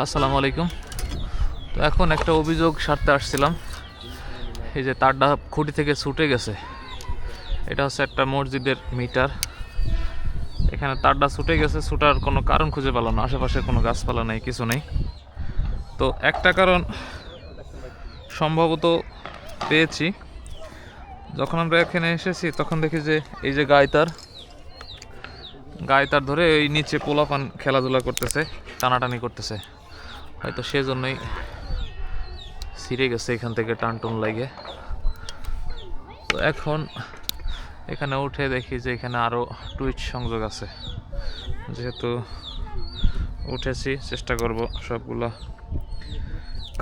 আসসালামু আলাইকুম। তো এখন একটা অভিযোগ সারতে আসছিলাম। এই যে তারটা খুঁটি থেকে ছুটে গেছে, এটা হচ্ছে একটা মসজিদের মিটার। এখানে তারটা ছুটে গেছে, ছুটার কোনো কারণ খুঁজে পেলাম না, আশেপাশে কোনো গাছপালা নেই, কিছু নেই। তো একটা কারণ সম্ভবত পেয়েছি। যখন আমরা এখানে এসেছি তখন দেখি যে এই যে গায়ে তার ধরে ওই নিচে পোলাপান খেলাধুলা করতেছে, টানাটানি করতেছে, হয়তো সেজন্যই ছিঁড়ে গেছে এখান থেকে টানটুন লাগে। তো এখন এখানে উঠে দেখি যে এখানে আরও টুইচ সংযোগ আছে। যেহেতু উঠেছি, চেষ্টা করব সবগুলো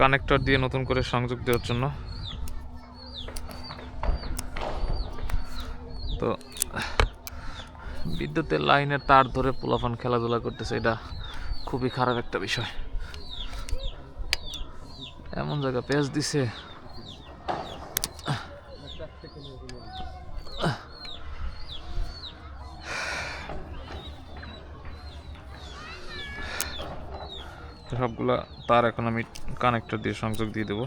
কানেক্টর দিয়ে নতুন করে সংযোগ দেওয়ার জন্য। তো বিদ্যুতের লাইনের তার ধরে পোলাপান খেলাধুলা করতেছে, এটা খুবই খারাপ একটা বিষয়। এমন জায়গা পেঁচ দিছে, সবগুলা তার এখন আমি কানেক্টর দিয়ে সংযোগ দিয়ে দেবো।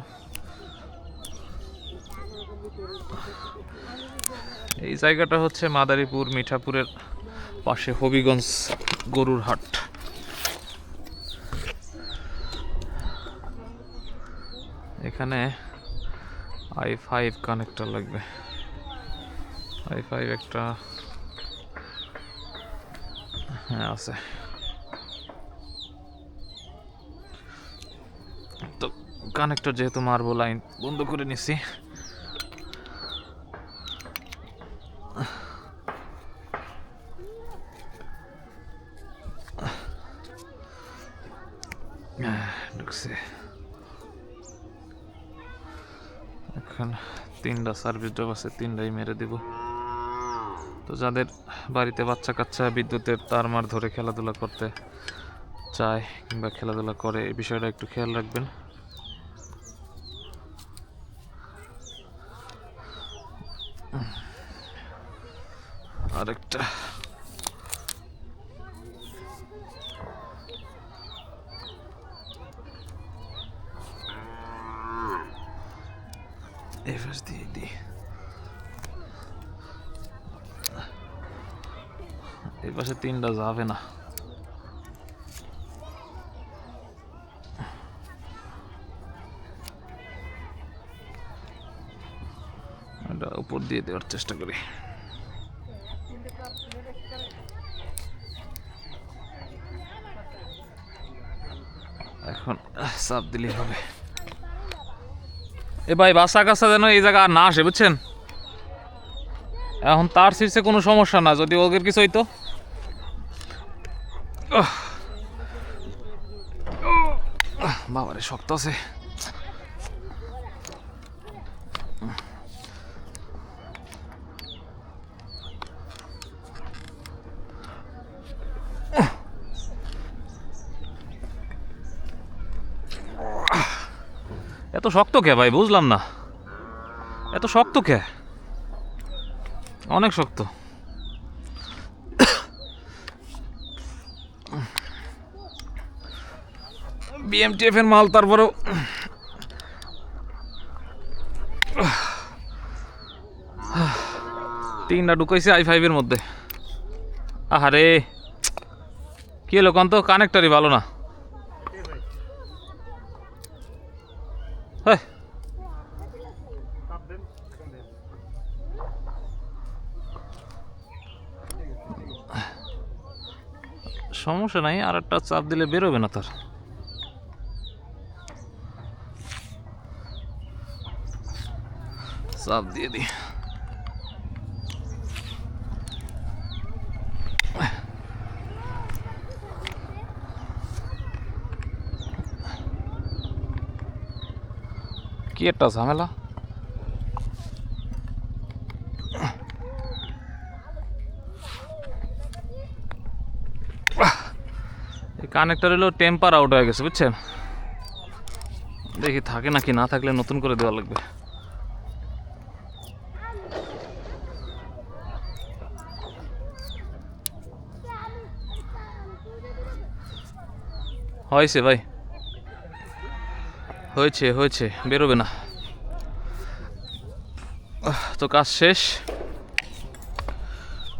এই জায়গাটা হচ্ছে মাদারীপুর মিঠাপুরের পাশে হবিগঞ্জ গরুর হাট। এখানে i5 কানেক্টর লাগবে। i5 একটা হ্যাঁ আছে। তো কানেক্টর যেহেতু মারবো, লাইন বন্ধ করে নিছি। ঢুকছে। এখন 3টা সার্ভিস ড্রপ আছে, 3টাই মেরে দিব। তো যাদের বাড়িতে বাচ্চা কাচ্চা বিদ্যুতের তার মার ধরে খেলাধুলা করতে চায় কিংবা খেলাধুলা করে, এই বিষয়টা একটু খেয়াল রাখবেন। আরেকটা এই পাশ দিয়ে দিই, এই পাশে 3টা যাবে না। এটা উপর দিয়ে দেওয়ার চেষ্টা করি। এখন চাপ দিলেই হবে। এ ভাই, বাসা কাছা যেন এই জায়গা আর না আসে, বুঝছেন? এখন তার ছিঁড়ছে, কোনো সমস্যা না, যদি ওদের কিছু হইতো। বাবারে শক্ত আছে। এত শক্ত কে ভাই, বুঝলাম না, এত শক্ত কে? অনেক শক্ত। বিএমটিএফ এর মাল, তারপরেও তিনটা ঢুকাইছে i5 এর মধ্যে। আহারে, কি হলো কোন তো? কানেক্টরই ভালো না। সমস্যা নাই, আর একটা চাপ দিলে বেরোবে না তার। চাপ দিয়ে দিই। কি একটা ঝামেলা। এই কানেক্টর হলো টেম্পার আউট হয়ে গেছে, বুঝছেন? দেখি থাকে নাকি, না থাকলে নতুন করে দেওয়া লাগবে। হয়েছে ভাই। হয়েছে হয়েছে, বেরোবে না। তো কাজ শেষ।